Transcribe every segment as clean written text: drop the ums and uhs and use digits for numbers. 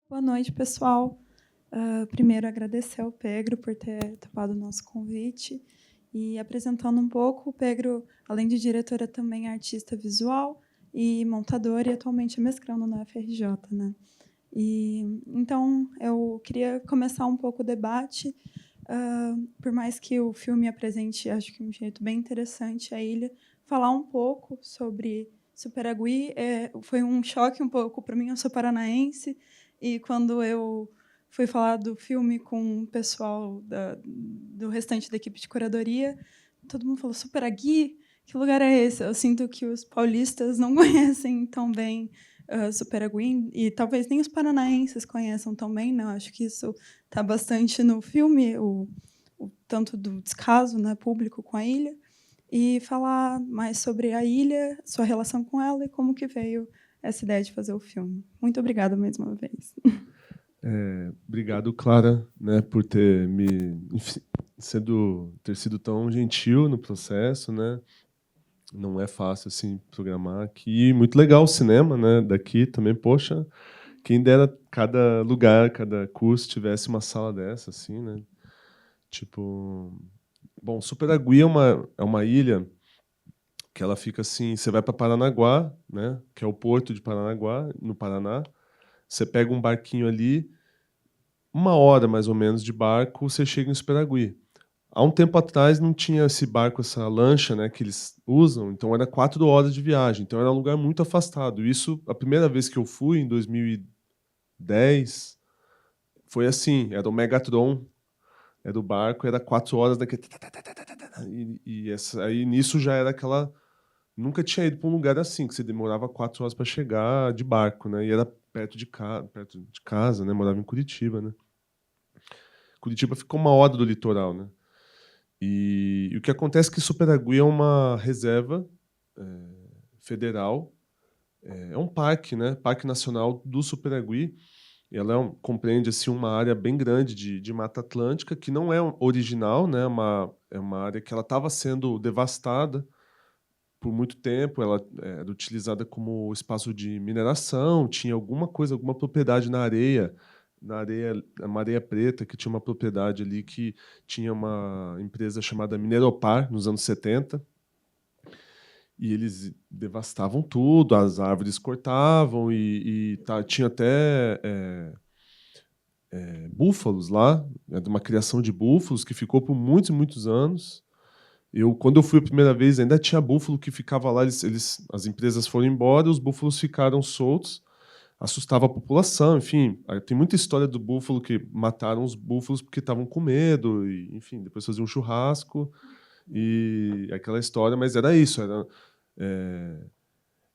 Boa noite, pessoal. Primeiro, agradecer ao Pedro por ter topado o nosso convite. E apresentando um pouco, o Pedro, além de diretor, é também artista visual e montador, e atualmente é mestrando na UFRJ, né? Então, eu queria começar um pouco o debate. Por mais que o filme apresente, acho que um jeito bem interessante a ilha, falar um pouco sobre Superagui. Foi um choque um pouco para mim, eu sou paranaense, e quando eu fui falar do filme com o pessoal do restante da equipe de curadoria, todo mundo falou: Superagui? Que lugar é esse? Eu sinto que os paulistas não conhecem tão bem Superagui, e talvez nem os paranaenses conheçam tão bem, não. Acho que isso está bastante no filme, o tanto do descaso, né, público com a ilha, e falar mais sobre a ilha, sua relação com ela e como que veio essa ideia de fazer o filme. Muito obrigada mais uma vez. Obrigado, Clara, né, por ter sido tão gentil no processo, né? Não é fácil assim programar aqui. Muito legal o cinema, né? Daqui também, poxa, quem dera cada lugar, cada curso tivesse uma sala dessa, assim, né? Tipo, bom, Superagui é uma ilha que ela fica assim, você vai para Paranaguá, né? Que é o porto de Paranaguá, no Paraná. Você pega um barquinho ali, 1 hora mais ou menos de barco, você chega em Superagui. Há um tempo atrás não tinha esse barco, essa lancha, né, que eles usam, então era 4 horas de viagem, então era um lugar muito afastado. Isso, a primeira vez que eu fui, em 2010, foi assim, era o Megatron, era o barco, era 4 horas daquele... Aí nisso já era aquela... Nunca tinha ido para um lugar assim, que você demorava 4 horas para chegar de barco, né, e era perto de casa, né, morava em Curitiba, né. Curitiba fica 1 hora do litoral, né. E o que acontece é que Superagui é uma reserva federal, é um parque, né, Parque Nacional do Superagui, e ela compreende assim uma área bem grande de Mata Atlântica, que não é original, né, é uma área que ela estava sendo devastada por muito tempo, ela era utilizada como espaço de mineração, tinha alguma coisa, alguma propriedade uma areia preta, que tinha uma propriedade ali que tinha uma empresa chamada Mineropar, nos anos 70, e eles devastavam tudo, as árvores cortavam, tinha até búfalos lá, era uma criação de búfalos que ficou por muitos e muitos anos. Quando eu fui a primeira vez, ainda tinha búfalo que ficava lá, as empresas foram embora e os búfalos ficaram soltos, assustava a população, enfim. Tem muita história do búfalo que mataram os búfalos porque estavam com medo, e, enfim, depois faziam um churrasco, e aquela história, mas era isso.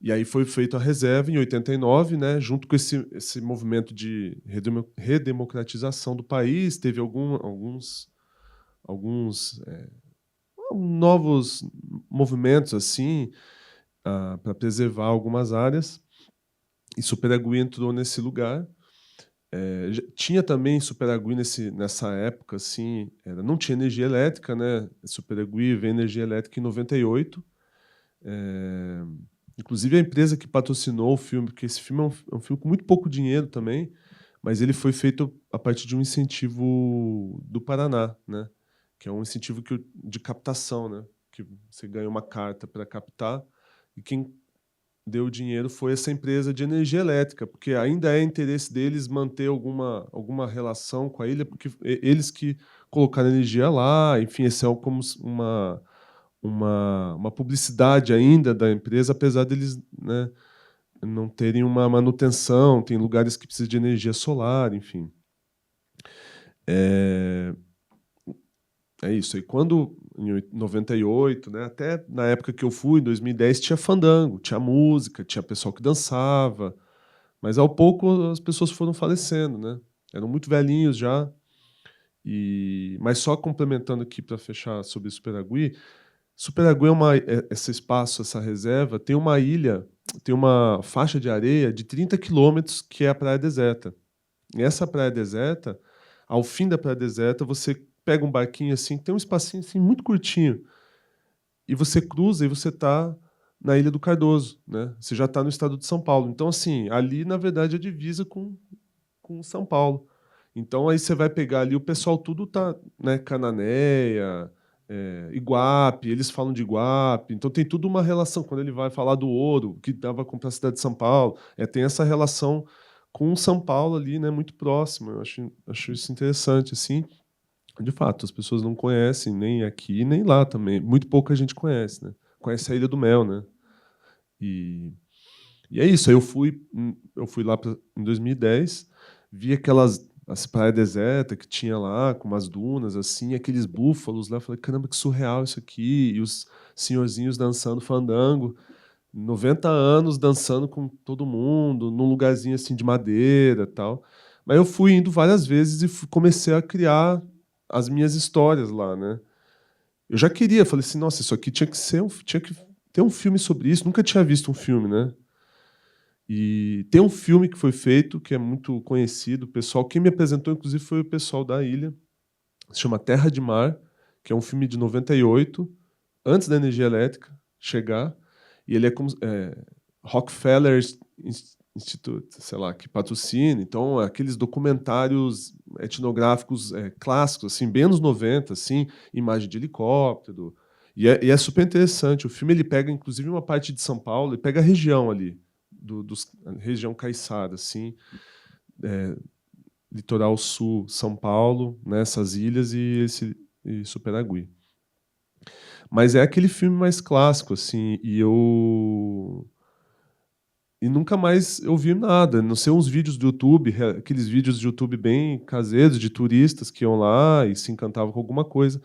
E aí foi feita a reserva em 89, né, junto com esse movimento de redemocratização do país, teve alguns novos movimentos assim, para preservar algumas áreas, e Superagui entrou nesse lugar. Tinha também Superagui nessa época, assim, não tinha energia elétrica, né? Superagui veio energia elétrica em 98. Inclusive a empresa que patrocinou o filme, porque esse filme é um filme com muito pouco dinheiro também, mas ele foi feito a partir de um incentivo do Paraná, né? Que é um incentivo de captação, né? Que você ganha uma carta para captar, e quem deu o dinheiro foi essa empresa de energia elétrica, porque ainda é interesse deles manter alguma relação com a ilha, porque eles que colocaram energia lá, enfim, esse é como uma publicidade ainda da empresa, apesar deles, né, não terem uma manutenção, tem lugares que precisam de energia solar, enfim. É isso. E quando, em 98, né, até na época que eu fui, em 2010, tinha fandango, tinha música, tinha pessoal que dançava, mas ao pouco as pessoas foram falecendo, né? Eram muito velhinhos já. Mas só complementando aqui para fechar sobre Superagui, Superagui esse espaço, essa reserva, tem uma ilha, tem uma faixa de areia de 30 quilômetros, que é a Praia Deserta. E essa Praia Deserta, ao fim da Praia Deserta, você pega um barquinho assim, tem um espacinho assim muito curtinho, e você cruza e você está na Ilha do Cardoso, né? Você já está no estado de São Paulo. Então, assim, ali, na verdade, é divisa com São Paulo. Então aí você vai pegar ali, o pessoal tudo tá, né, Cananéia, Iguape, eles falam de Iguape, então tem tudo uma relação. Quando ele vai falar do ouro, que dava com a cidade de São Paulo, tem essa relação com São Paulo ali, né, muito próxima. Eu acho isso interessante, assim. De fato, as pessoas não conhecem nem aqui, nem lá também. Muito pouca gente conhece, né? Conhece a Ilha do Mel, né? E, e é isso. Aí eu fui lá em 2010, vi as praias desertas que tinha lá, com umas dunas, assim, aqueles búfalos lá. Falei, caramba, que surreal isso aqui. E os senhorzinhos dançando fandango. 90 anos dançando com todo mundo, num lugarzinho assim de madeira, tal. Mas eu fui indo várias vezes e comecei a criar as minhas histórias lá, né? Eu já queria, falei assim, nossa, isso aqui tinha que ter um filme sobre isso. Nunca tinha visto um filme, né? E tem um filme que foi feito que é muito conhecido. O pessoal, quem me apresentou, inclusive, foi o pessoal da ilha. Se chama Terra de Mar, que é um filme de 98, antes da energia elétrica chegar. E ele é como Rockefeller Institute, sei lá, que patrocina. Então, aqueles documentários etnográficos clássicos, assim, bem anos 90, assim, imagem de helicóptero. E é super interessante. O filme ele pega, inclusive, uma parte de São Paulo, ele pega a região ali, a região caiçara, assim, litoral sul, São Paulo, nessas ilhas e Superagui. Mas é aquele filme mais clássico, assim, e nunca mais eu vi nada, a não ser uns vídeos do YouTube, aqueles vídeos de YouTube bem caseiros, de turistas que iam lá e se encantavam com alguma coisa.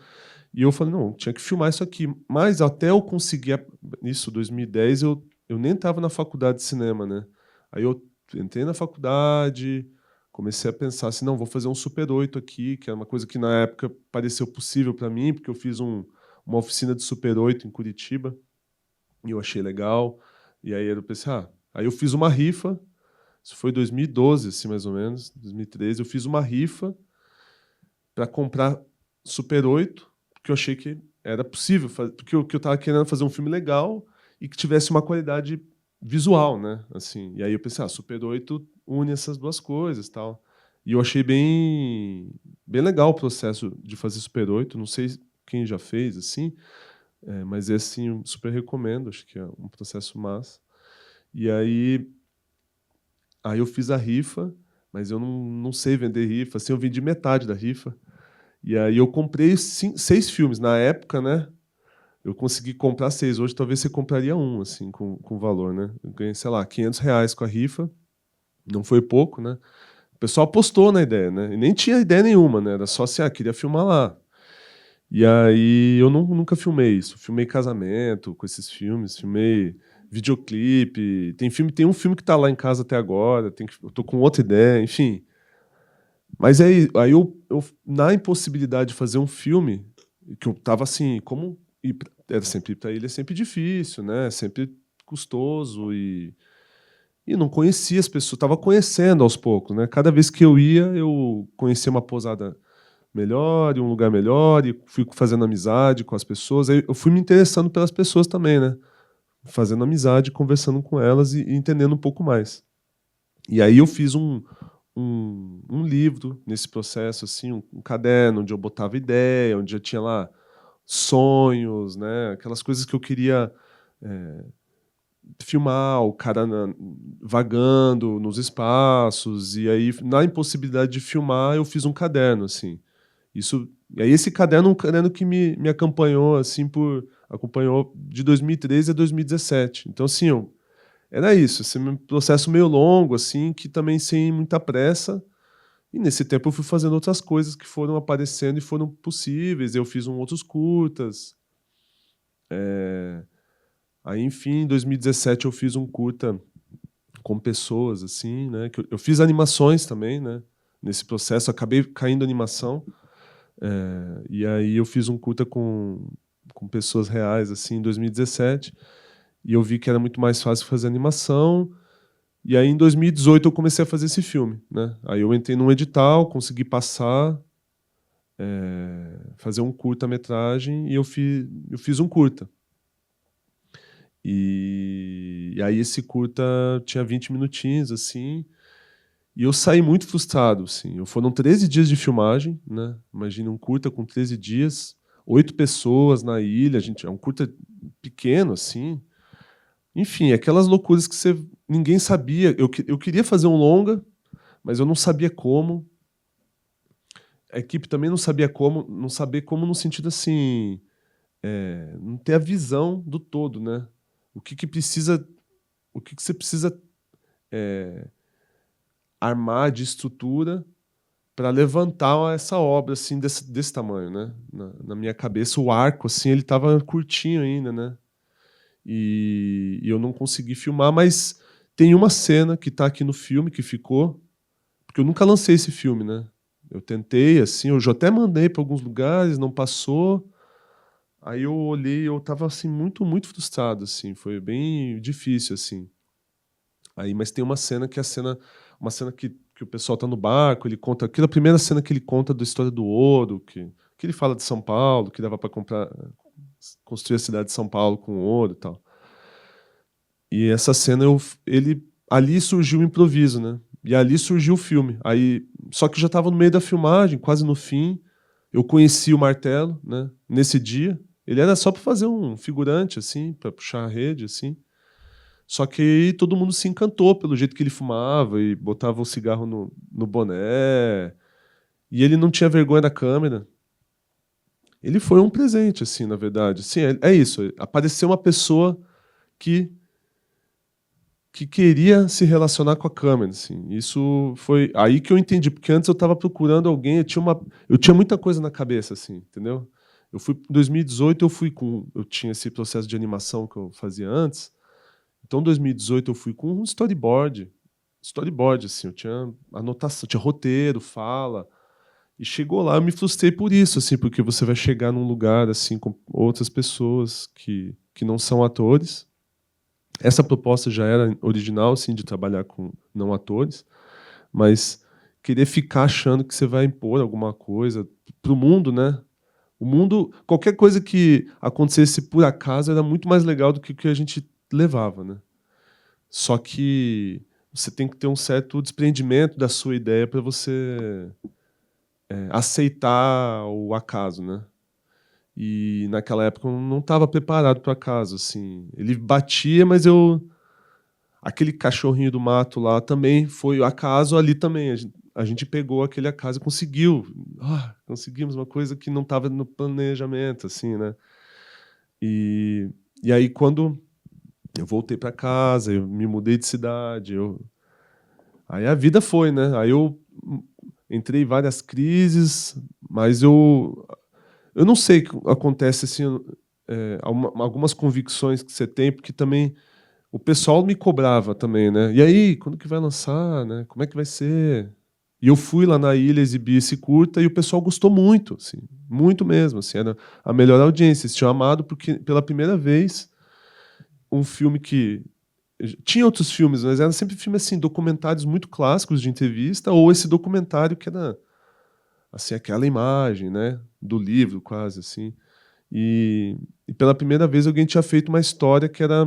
E eu falei, não, tinha que filmar isso aqui. Mas até eu conseguir isso, 2010, eu nem estava na faculdade de cinema, né? Aí eu entrei na faculdade, comecei a pensar assim, não, vou fazer um Super 8 aqui, que é uma coisa que na época pareceu possível para mim, porque eu fiz uma oficina de Super 8 em Curitiba, e eu achei legal. E aí eu pensei, aí eu fiz uma rifa, isso foi 2012, assim, mais ou menos, 2013, eu fiz uma rifa para comprar Super 8, porque eu achei que era possível, porque eu estava querendo fazer um filme legal e que tivesse uma qualidade visual, né? Assim, e aí eu pensei, Super 8 une essas duas coisas, tal. E eu achei bem legal o processo de fazer Super 8, não sei quem já fez, assim, mas esse sim, eu super recomendo, acho que é um processo massa. E aí eu fiz a rifa, mas eu não sei vender rifa, assim, eu vendi metade da rifa. E aí eu comprei 6 filmes. Na época, né? Eu consegui comprar 6. Hoje talvez você compraria um, assim, com valor, né? Eu ganhei, sei lá, R$ 500 com a rifa. Não foi pouco, né? O pessoal apostou na ideia, né? E nem tinha ideia nenhuma, né? Era só assim, queria filmar lá. E aí eu nunca filmei isso. Filmei casamento com esses filmes, filmei videoclipe. Tem um filme que tá lá em casa até agora, eu tô com outra ideia, enfim. Mas aí na impossibilidade de fazer um filme, que eu tava assim, era sempre ir pra ilha, é sempre difícil, né? Sempre custoso e não conhecia as pessoas, tava conhecendo aos poucos, né? Cada vez que eu ia, eu conhecia uma pousada melhor, e um lugar melhor, e fui fazendo amizade com as pessoas. Aí eu fui me interessando pelas pessoas também, né? Fazendo amizade, conversando com elas e entendendo um pouco mais. E aí eu fiz um livro nesse processo, assim, um caderno onde eu botava ideia, onde eu tinha lá sonhos, né, aquelas coisas que eu queria filmar, o cara vagando nos espaços, e aí na impossibilidade de filmar eu fiz um caderno, assim. E aí esse caderno é um caderno que me acompanhou, assim, acompanhou de 2013 a 2017. Então, assim, era isso, esse processo meio longo, assim, que também sem muita pressa. E nesse tempo eu fui fazendo outras coisas que foram aparecendo e foram possíveis. Eu fiz outros curtas. Aí, enfim, em 2017 eu fiz um curta com pessoas, assim, né? Que eu fiz animações também, né? Nesse processo, acabei caindo em animação. E aí eu fiz um curta com pessoas reais, assim, em 2017. E eu vi que era muito mais fácil fazer animação. E aí, em 2018, eu comecei a fazer esse filme, né? Aí eu entrei num edital, consegui passar, fazer um curta-metragem, e eu fiz um curta. E aí esse curta tinha 20 minutinhos, assim, E eu saí muito frustrado, assim. Foram 13 dias de filmagem, né? Imagina um curta com 13 dias, 8 pessoas na ilha, a gente é um curta pequeno, assim. Enfim, aquelas loucuras que ninguém sabia. Eu queria fazer um longa, mas eu não sabia como. A equipe também não sabia como, não sabia como no sentido assim, não ter a visão do todo, né? O que precisa, o que você precisa armar de estrutura para levantar essa obra assim desse tamanho, né? Na minha cabeça o arco assim ele estava curtinho ainda, né? E eu não consegui filmar, mas tem uma cena que está aqui no filme que ficou, porque eu nunca lancei esse filme, né? Eu tentei assim, eu já até mandei para alguns lugares, não passou. Aí eu olhei, eu estava assim muito frustrado assim, foi bem difícil assim. Aí, mas tem uma cena que é uma cena que o pessoal tá no barco, ele conta aquela primeira cena que ele conta da história do ouro, que ele fala de São Paulo, que dava para construir a cidade de São Paulo com ouro e tal. E essa cena ele ali surgiu o improviso, né? E ali surgiu o filme. Aí, só que eu já estava no meio da filmagem, quase no fim. Eu conheci o Martelo, né? Nesse dia, ele era só para fazer um figurante assim, para puxar a rede assim. Só que aí todo mundo se encantou pelo jeito que ele fumava e botava o cigarro no boné. E ele não tinha vergonha da câmera. Ele foi um presente, assim, na verdade. Sim, é isso. Apareceu uma pessoa que, que queria se relacionar com a câmera, assim. Isso foi aí que eu entendi, porque antes eu estava procurando alguém, eu tinha muita coisa na cabeça, assim, entendeu? Em 2018 eu tinha esse processo de animação que eu fazia antes. Então, em 2018, eu fui com um storyboard. Storyboard, assim, eu tinha anotação, tinha roteiro, fala. E chegou lá, eu me frustrei por isso, assim, porque você vai chegar num lugar, assim, com outras pessoas que não são atores. Essa proposta já era original, assim, de trabalhar com não atores, mas querer ficar achando que você vai impor alguma coisa pro mundo, né? O mundo, qualquer coisa que acontecesse por acaso era muito mais legal do que o que a gente levava, né? Só que você tem que ter um certo desprendimento da sua ideia para você aceitar o acaso, né? E naquela época eu não estava preparado para o acaso, assim. Ele batia, mas aquele cachorrinho do mato lá também foi o acaso ali também. A gente pegou aquele acaso e conseguiu. Conseguimos uma coisa que não estava no planejamento, assim, né? E, e aí quando eu voltei para casa, eu me mudei de cidade, aí a vida foi, né? Aí eu entrei em várias crises, mas eu não sei o que acontece assim, algumas convicções que você tem, porque também o pessoal me cobrava também, né? E aí, quando que vai lançar, né? Como é que vai ser? E eu fui lá na ilha exibir esse curta e o pessoal gostou muito, assim, muito mesmo, assim, era a melhor audiência. Eles tinham amado porque pela primeira vez um filme que tinha outros filmes, mas eram sempre filmes assim, documentários muito clássicos de entrevista, ou esse documentário que era assim, aquela imagem, né, do livro quase assim. E pela primeira vez alguém tinha feito uma história que era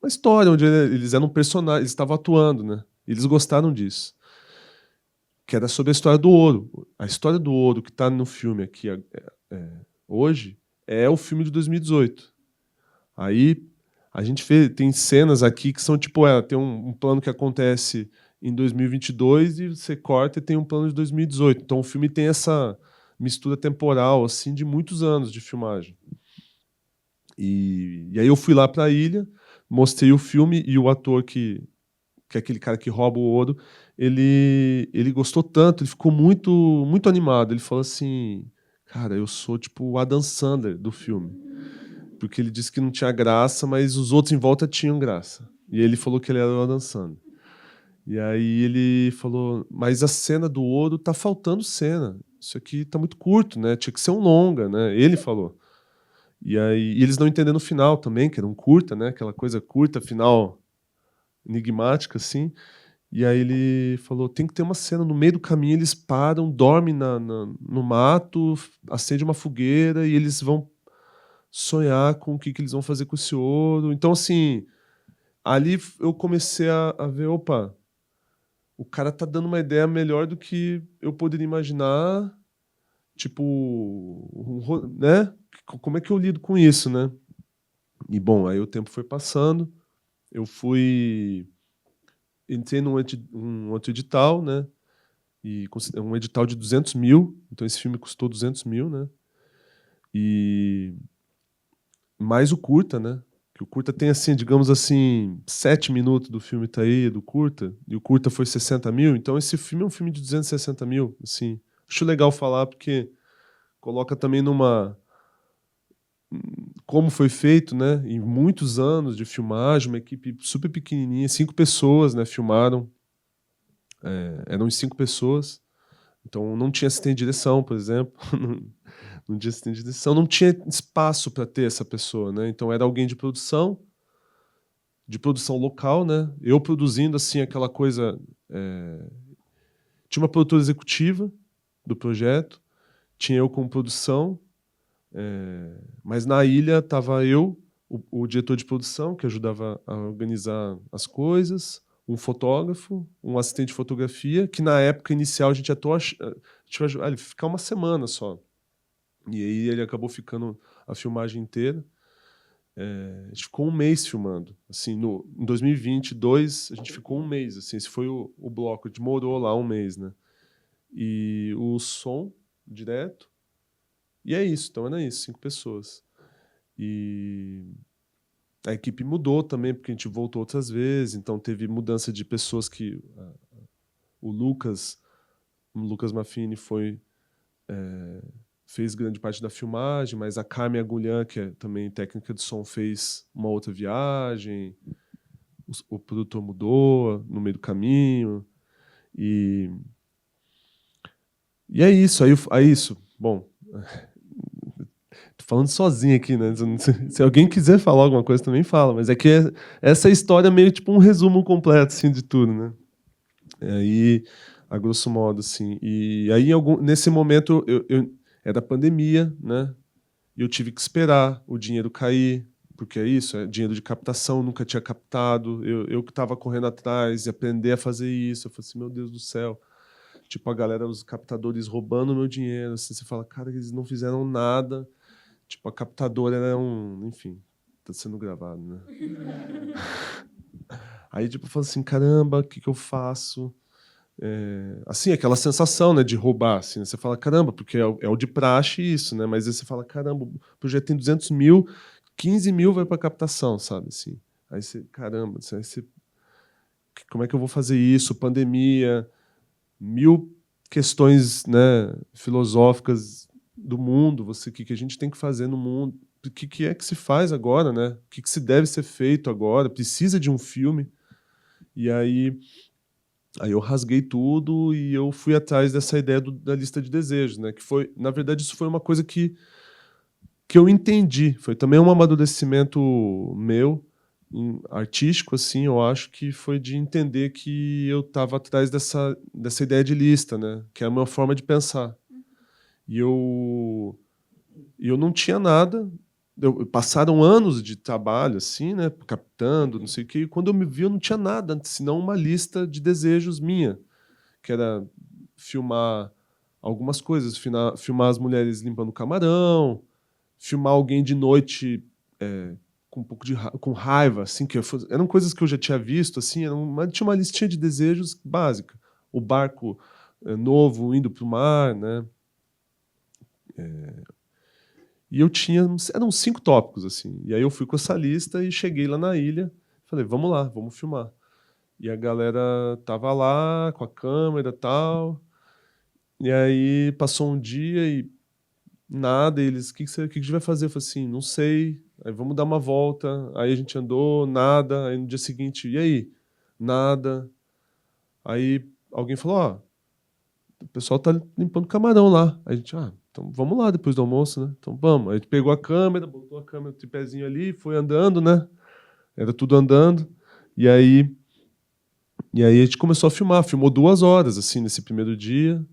uma história onde eles eram personagens, eles estavam atuando, né? E eles gostaram disso. Que era sobre a história do ouro. A história do ouro que está no filme aqui hoje é o filme de 2018. Aí a gente tem cenas aqui que são tipo, tem um plano que acontece em 2022 e você corta e tem um plano de 2018. Então o filme tem essa mistura temporal assim de muitos anos de filmagem. E aí eu fui lá para a ilha, mostrei o filme e o ator que é aquele cara que rouba o ouro, ele gostou tanto, ele ficou muito animado. Ele falou assim, cara, eu sou tipo o Adam Sandler do filme. Porque ele disse que não tinha graça, mas os outros em volta tinham graça. E ele falou que ele era o Adam Sandler. E aí ele falou, mas a cena do ouro tá faltando cena. Isso aqui tá muito curto, né? Tinha que ser um longa, né? Ele falou. E eles não entenderam o final também, que era um curta, né? Aquela coisa curta, final enigmática, assim. E aí ele falou, tem que ter uma cena no meio do caminho, eles param, dormem no mato, acende uma fogueira e eles vão sonhar com o que eles vão fazer com esse ouro. Então, assim, ali eu comecei a ver, opa, o cara tá dando uma ideia melhor do que eu poderia imaginar, tipo, né? Como é que eu lido com isso, né? E, bom, aí o tempo foi passando, eu entrei um outro edital, né? E um edital de 200 mil, então esse filme custou 200 mil, né? E mais o curta, né? Que o curta tem, assim, digamos assim, 7 minutos do filme tá aí, do curta, e o curta foi 60 mil, então esse filme é um filme de 260 mil, assim. Acho legal falar, porque coloca também como foi feito, né? Em muitos anos de filmagem, uma equipe super pequenininha, 5 pessoas, né? Filmaram, eram 5 pessoas, então não tinha assistente de direção, por exemplo, não tinha assistente de direção, não tinha espaço para ter essa pessoa, né? Então era alguém de produção local, né? Eu produzindo assim aquela coisa, tinha uma produtora executiva do projeto, tinha eu com produção, mas na ilha estava eu, o diretor de produção que ajudava a organizar as coisas, um fotógrafo, um assistente de fotografia, que na época inicial a gente atuou, a gente vai ficar uma semana só. E aí ele acabou ficando a filmagem inteira. A gente ficou um mês filmando. Assim, em 2022, a gente ficou um mês. Assim, esse foi o bloco. A gente morou lá um mês, né? E o som direto. E é isso. Então era isso, 5 pessoas. E a equipe mudou também, porque a gente voltou outras vezes. Então teve mudança de pessoas que... o Lucas Maffini fez grande parte da filmagem, mas a Carmen Agulhã, que é também técnica de som, fez uma outra viagem. O produtor mudou no meio do caminho. E é isso. Aí isso. Bom, tô falando sozinho aqui, né? Se alguém quiser falar alguma coisa, também fala. Mas é que essa história é meio tipo um resumo completo assim, de tudo, né? Aí, a grosso modo, assim. E aí, nesse momento, era pandemia, né? E eu tive que esperar o dinheiro cair, porque é isso, é dinheiro de captação, nunca tinha captado. Eu que estava correndo atrás e aprender a fazer isso. Eu falei assim, meu Deus do céu. Tipo, a galera, os captadores roubando meu dinheiro. Assim, você fala, cara, eles não fizeram nada. Tipo, a captadora era Enfim, tá sendo gravado, né? Aí, tipo, eu falo assim, caramba, o que eu faço? Assim, aquela sensação, né, de roubar, assim, né? Você fala, caramba, porque é o de praxe isso, né? Mas aí você fala, caramba, o projeto tem 200 mil, 15 mil vai para captação, sabe, assim. Aí você, caramba, como é que eu vou fazer isso? Pandemia, 1000 questões, né, filosóficas do mundo, o que a gente tem que fazer no mundo, o que é que se faz agora, né? O que se deve ser feito agora? Precisa de um filme. E aí eu rasguei tudo e eu fui atrás dessa ideia da lista de desejos, né? Que foi, na verdade, isso foi uma coisa que eu entendi. Foi também um amadurecimento meu, artístico, assim. Eu acho que foi de entender que eu estava atrás dessa ideia de lista, né? Que é a minha forma de pensar. E eu não tinha nada. Passaram anos de trabalho, assim, né? Captando, não sei o quê. E quando eu me vi, eu não tinha nada, senão uma lista de desejos minha, que era filmar algumas coisas, filmar as mulheres limpando o camarão, filmar alguém de noite com um pouco com raiva, assim, eram coisas que eu já tinha visto, assim, tinha uma listinha de desejos básica. O barco novo indo para o mar, né? E eu tinha, eram 5 tópicos, assim. E aí eu fui com essa lista e cheguei lá na ilha, falei, vamos lá, vamos filmar. E a galera tava lá com a câmera e tal. E aí passou um dia e nada, e eles, o que a gente vai fazer? Eu falei assim, não sei, aí vamos dar uma volta. Aí a gente andou, nada, aí no dia seguinte, e aí? Nada. Aí alguém falou, ó, o pessoal tá limpando camarão lá. Aí a gente, então vamos lá depois do almoço, né? Então vamos. Aí a gente pegou a câmera, botou a câmera, o tripézinho ali, foi andando, né? Era tudo andando. E aí a gente começou a filmar, filmou 2 horas, assim, nesse primeiro dia.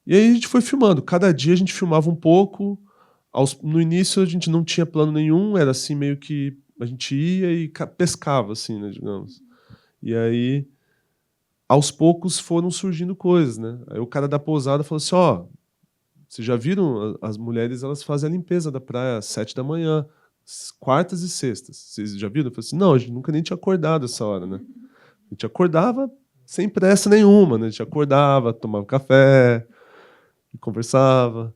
E aí a gente foi filmando. Cada dia a gente filmava um pouco. No início a gente não tinha plano nenhum, era assim meio que a gente ia e pescava, assim, né, digamos. E aí, aos poucos foram surgindo coisas, né? Aí o cara da pousada falou assim, ó, vocês já viram? As mulheres, elas fazem a limpeza da praia às 7 da manhã, quartas e sextas. Vocês já viram? Eu falei assim, não, a gente nunca nem tinha acordado essa hora, né? A gente acordava sem pressa nenhuma, né? A gente acordava, tomava café, conversava.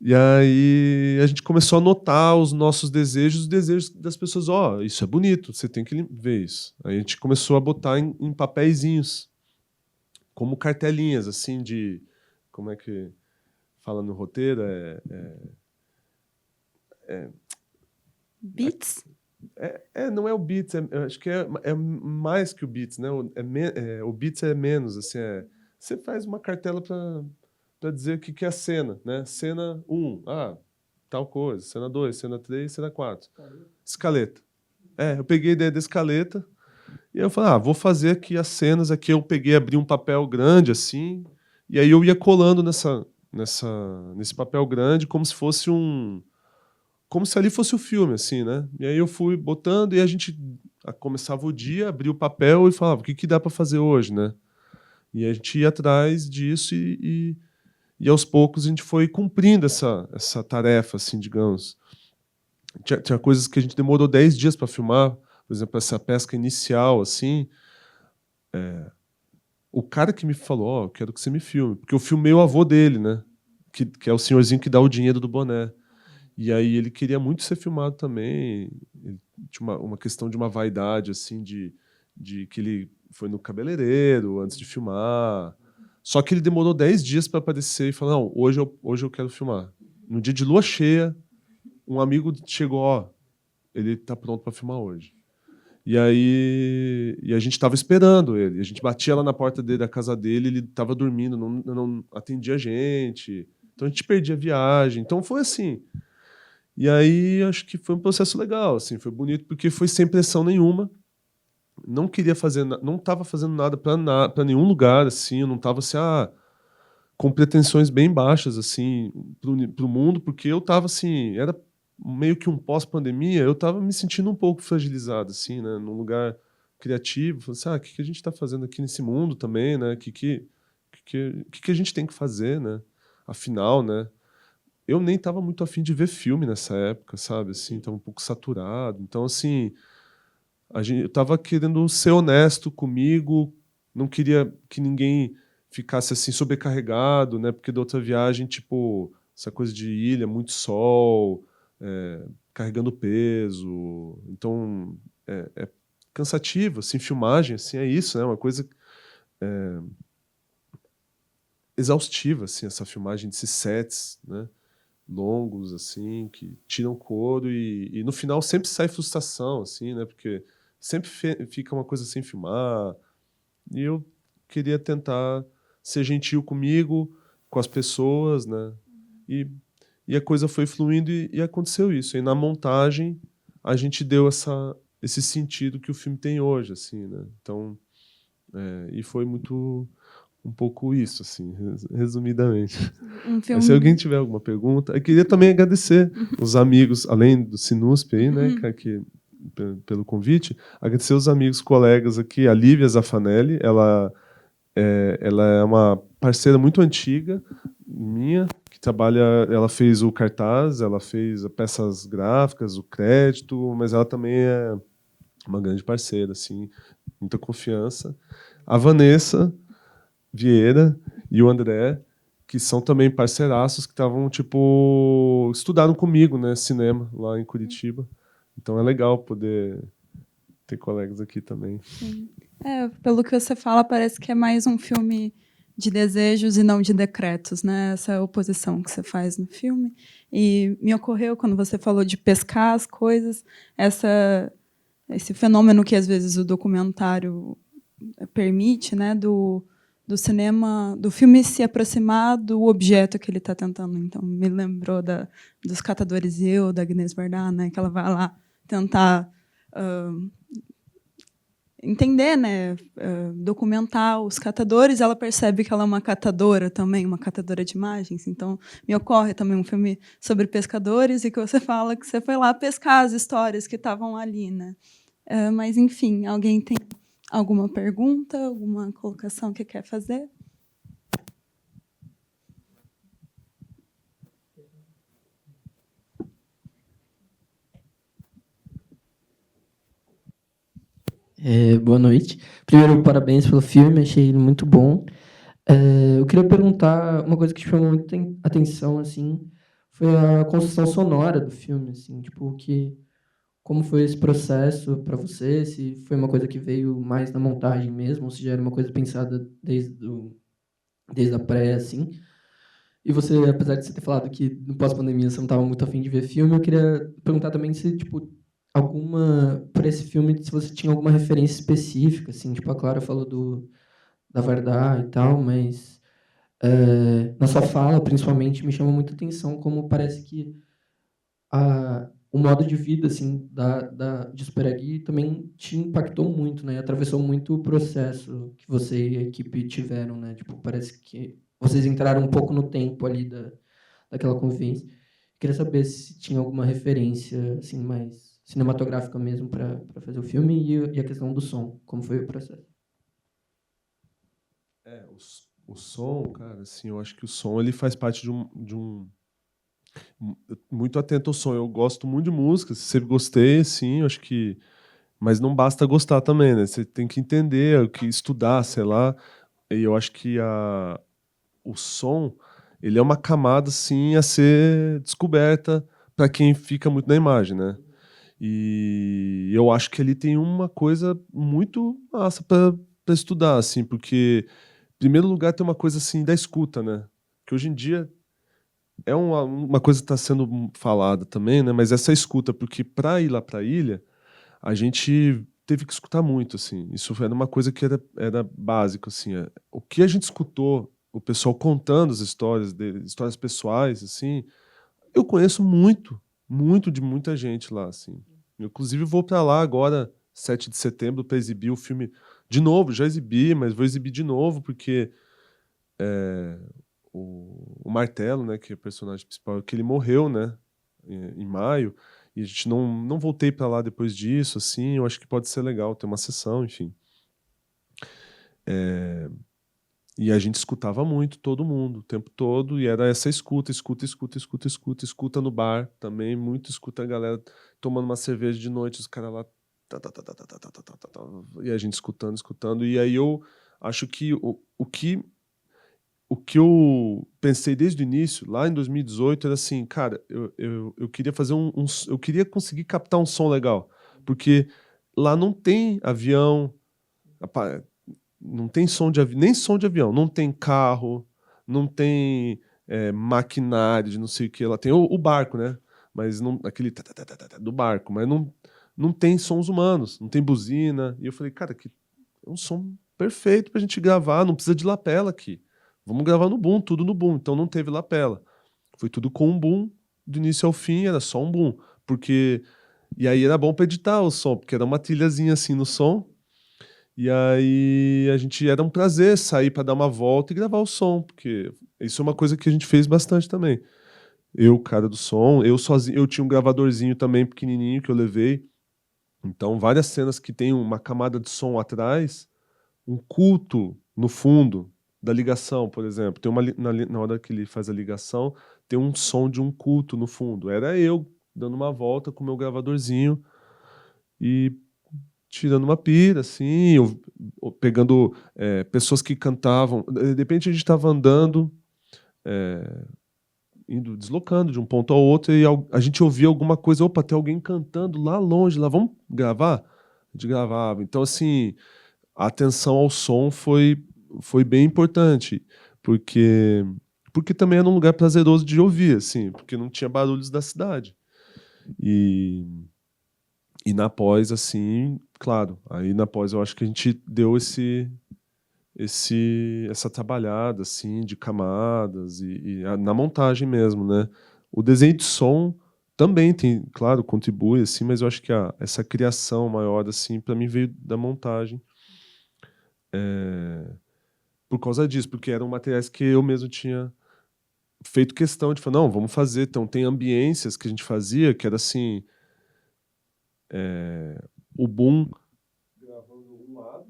E aí a gente começou a notar os nossos desejos, os desejos das pessoas. Ó, isso é bonito, você tem que ver isso. Aí a gente começou a botar em papeizinhos, como cartelinhas, assim, de... Como é que fala no roteiro? Beats? Não é o Beats, eu acho que é mais que o Beats, né? O Beats é menos, assim, você faz uma cartela para dizer o que é a cena, né? Cena 1, tal coisa. Cena 2, cena 3, cena 4. Escaleta. Eu peguei a ideia da escaleta e eu falei, vou fazer aqui as cenas. Aqui eu peguei, abri um papel grande, assim, e aí eu ia colando nesse papel grande como se fosse como se ali fosse o filme, assim, né? E aí eu fui botando e a gente começava o dia, abria o papel e falava, o que dá para fazer hoje, né? E a gente ia atrás disso e aos poucos a gente foi cumprindo essa tarefa, assim, digamos. Tinha coisas que a gente demorou 10 dias para filmar, por exemplo, essa pesca inicial, assim. O cara que me falou, eu quero que você me filme, porque eu filmei o avô dele, né? Que é o senhorzinho que dá o dinheiro do boné. E aí ele queria muito ser filmado também. Ele tinha uma questão de uma vaidade, assim, de que ele foi no cabeleireiro antes de filmar. Só que ele demorou 10 dias para aparecer e falar, não, hoje eu quero filmar. No dia de lua cheia, um amigo chegou, ele tá pronto para filmar hoje. E aí a gente estava esperando ele. A gente batia lá na porta da casa dele, ele estava dormindo, não atendia a gente. Então a gente perdia a viagem. Então foi assim. E aí acho que foi um processo legal, assim, foi bonito porque foi sem pressão nenhuma. Não queria fazer, não estava fazendo nada para nenhum lugar, assim, eu não estava assim, com pretensões bem baixas assim pro mundo, porque eu estava assim, era meio que um pós-pandemia, eu estava me sentindo um pouco fragilizado, assim, né, num lugar criativo, falei assim, o que a gente está fazendo aqui nesse mundo também, né, que a gente tem que fazer, né, afinal, né. Eu nem estava muito afim de ver filme nessa época, sabe? Assim, estava um pouco saturado. Então, assim, eu estava querendo ser honesto comigo, não queria que ninguém ficasse assim sobrecarregado, né? Porque da outra viagem, tipo, essa coisa de ilha, muito sol, carregando peso. Então, é cansativo, assim, filmagem, assim, é isso, né? Uma coisa exaustiva, assim, essa filmagem desses sets, né? Longos, assim, que tiram couro e no final sempre sai frustração, assim, né? Porque sempre fica uma coisa sem filmar. E eu queria tentar ser gentil comigo, com as pessoas, né? E, e a coisa foi fluindo e aconteceu isso. E na montagem a gente deu esse sentido que o filme tem hoje, assim, né? Então, e foi muito um pouco isso, assim, resumidamente. Mas se alguém tiver alguma pergunta, eu queria também agradecer os amigos, além do Sinusp aí, né, pelo convite, agradecer os amigos, colegas aqui, a Lívia Zaffanelli, ela é uma parceira muito antiga minha, que trabalha, ela fez o cartaz, ela fez as peças gráficas, o crédito, mas ela também é uma grande parceira, assim, muita confiança. A Vanessa Vieira e o André, que são também parceiraços, que estavam, tipo, estudaram comigo, né, cinema, lá em Curitiba. Então é legal poder ter colegas aqui também. Sim. Pelo que você fala, parece que é mais um filme de desejos e não de decretos, né? Essa oposição que você faz no filme. E me ocorreu, quando você falou de pescar as coisas, esse fenômeno que, às vezes, o documentário permite, né? Do cinema, do filme se aproximar do objeto que ele está tentando. Então, me lembrou dos Catadores da Agnès Varda, né? Que ela vai lá tentar entender, né, documentar os catadores. Ela percebe que ela é uma catadora também, uma catadora de imagens. Então, me ocorre também um filme sobre pescadores e que você fala que você foi lá pescar as histórias que estavam ali, né? Mas, enfim, alguém tem alguma pergunta, alguma colocação que quer fazer? Boa noite. Primeiro, parabéns pelo filme, achei ele muito bom. Eu queria perguntar uma coisa que chamou muita atenção, assim, foi a construção sonora do filme, assim, tipo, como foi esse processo para você? Se foi uma coisa que veio mais na montagem mesmo, ou se já era uma coisa pensada desde a pré, assim. E você, apesar de você ter falado que no pós-pandemia você não estava muito afim de ver filme, eu queria perguntar também se, tipo, para esse filme, se você tinha alguma referência específica, assim, tipo, a Clara falou da Vardar e tal, mas na sua fala, principalmente, me chama muita atenção como parece que o modo de vida, assim, de Superagui também te impactou muito, né? Atravessou muito o processo que você e a equipe tiveram, né? Tipo, parece que vocês entraram um pouco no tempo ali daquela convivência. Queria saber se tinha alguma referência, assim, mais cinematográfica mesmo para fazer o filme e a questão do som, como foi o processo. O som, cara, assim, eu acho que o som ele faz parte de um muito atento ao som. Eu gosto muito de música, sempre gostei, sim, eu acho que mas não basta gostar também, né? Você tem que entender, o que estudar, sei lá. E eu acho que o som, ele é uma camada assim a ser descoberta para quem fica muito na imagem, né? E eu acho que ele tem uma coisa muito massa para estudar, assim, porque em primeiro lugar tem uma coisa assim da escuta, né? Que hoje em dia é uma coisa que está sendo falada também, né? Mas essa escuta, porque para ir lá para a ilha, a gente teve que escutar muito, assim. Isso era uma coisa que era básico, assim. O que a gente escutou, o pessoal contando as histórias deles, histórias pessoais, assim, eu conheço muito, muito de muita gente lá, assim. Eu, inclusive, vou para lá agora, 7 de setembro, para exibir o filme de novo. Já exibi, mas vou exibir de novo, porque o Martelo, né, que é o personagem principal, que ele morreu, né, em maio, e a gente não voltei para lá depois disso, assim, eu acho que pode ser legal ter uma sessão, enfim. E a gente escutava muito, todo mundo, o tempo todo, e era essa escuta, escuta, escuta, escuta, escuta, escuta no bar também, muito escuta a galera tomando uma cerveja de noite, os caras lá, tá, tá, tá, tá, tá, tá, tá, tá, tá, tá, e a gente escutando, escutando, e aí eu acho que o que eu pensei desde o início, lá em 2018, era assim, cara, eu queria fazer eu queria conseguir captar um som legal, porque lá não tem avião, não tem som de avião, nem som de avião, não tem carro, não tem maquinário de não sei o que, lá tem o barco, né? Mas não, aquele do barco, mas não tem sons humanos, não tem buzina. E eu falei, cara, que é um som perfeito pra gente gravar, não precisa de lapela aqui. Vamos gravar no boom, tudo no boom. Então não teve lapela. Foi tudo com um boom, do início ao fim, era só um boom. Porque. E aí era bom pra editar o som, porque era uma trilhazinha assim no som. E aí a gente era um prazer sair para dar uma volta e gravar o som, porque isso é uma coisa que a gente fez bastante também. Eu, cara do som, eu sozinho, eu tinha um gravadorzinho também pequenininho que eu levei. Então, várias cenas que tem uma camada de som atrás, um culto no fundo da ligação, por exemplo. Tem na hora que ele faz a ligação, tem um som de um culto no fundo. Era eu dando uma volta com o meu gravadorzinho e tirando uma pira, assim, ou pegando pessoas que cantavam. De repente a gente estava andando, indo, deslocando de um ponto ao outro, e a gente ouvia alguma coisa, opa, tem alguém cantando lá longe, lá, vamos gravar? A gente gravava. Então, assim, a atenção ao som foi bem importante, porque também era um lugar prazeroso de ouvir, assim, porque não tinha barulhos da cidade. E na pós, assim, claro, aí na pós eu acho que a gente deu essa trabalhada, assim, de camadas na montagem mesmo, né? O desenho de som também tem, claro, contribui, assim, mas eu acho que essa criação maior, assim, para mim veio da montagem. Por causa disso, porque eram materiais que eu mesmo tinha feito questão de falar, não, vamos fazer. Então, tem ambiências que a gente fazia, que era assim, o boom gravando um lado,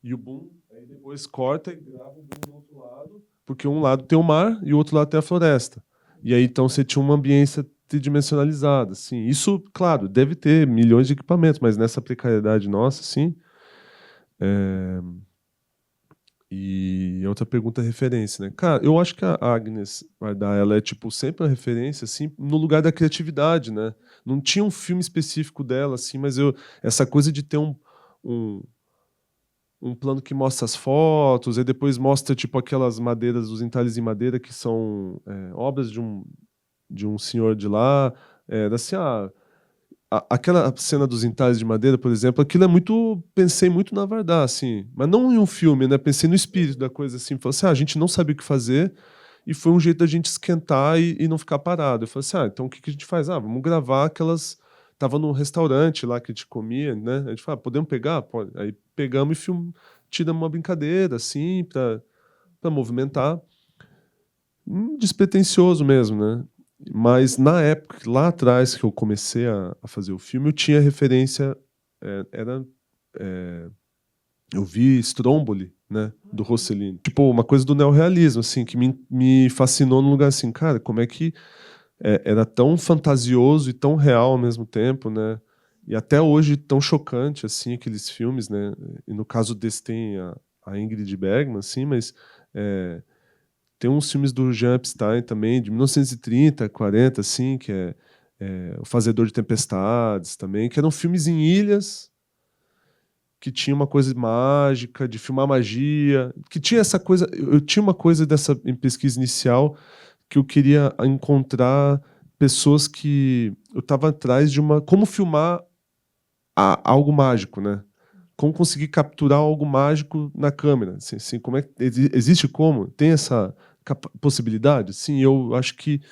E o boom, aí depois corta e grava o boom do outro lado, porque um lado tem o mar e o outro lado tem a floresta. E aí, então, você tinha uma ambiência tridimensionalizada, assim. Isso, claro, deve ter milhões de equipamentos, mas nessa precariedade nossa, assim... E outra pergunta é referência, né? Cara, eu acho que a Agnes Varda, ela é, tipo, sempre uma referência, assim, no lugar da criatividade, né? Não tinha um filme específico dela, assim, mas essa coisa de ter um, um plano que mostra as fotos, e depois mostra, tipo, aquelas madeiras, os entalhes em madeira que são obras de um senhor de lá, assim, aquela cena dos entalhes de madeira, por exemplo, aquilo é muito. Pensei muito na Vardar, assim, mas não em um filme, né? Pensei no espírito da coisa, assim. Falei assim: a gente não sabia o que fazer e foi um jeito da gente esquentar e não ficar parado. Eu falei assim: então o que que a gente faz? Vamos gravar aquelas. Tava num restaurante lá que a gente comia, né? A gente falou: podemos pegar? Pode. Aí pegamos e tiramos uma brincadeira, assim, para movimentar. Despretensioso mesmo, né? Mas na época, lá atrás que eu comecei a fazer o filme, eu tinha referência, era, eu vi Stromboli, né, do Rossellini. Tipo, uma coisa do neorrealismo, assim, que me fascinou num lugar assim, cara, como é que era tão fantasioso e tão real ao mesmo tempo, né? E até hoje tão chocante, assim, aqueles filmes, né? E no caso desse tem a Ingrid Bergman, assim, mas... tem uns filmes do Jean Epstein também, de 1930, 40, assim, que O Fazedor de Tempestades também, que eram filmes em ilhas, que tinha uma coisa mágica, de filmar magia, que tinha essa coisa... Eu tinha uma coisa dessa em pesquisa inicial que eu queria encontrar pessoas que... Eu estava atrás de uma... Como filmar algo mágico, né? Como conseguir capturar algo mágico na câmera. Assim, como existe como? Tem essa possibilidade? Sim, eu acho que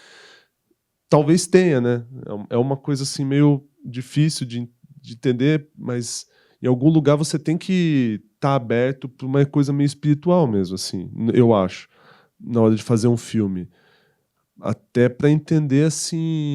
talvez tenha, né? É uma coisa assim meio difícil de entender, mas em algum lugar você tem que estar aberto para uma coisa meio espiritual mesmo, assim, eu acho, na hora de fazer um filme. Até para entender, assim,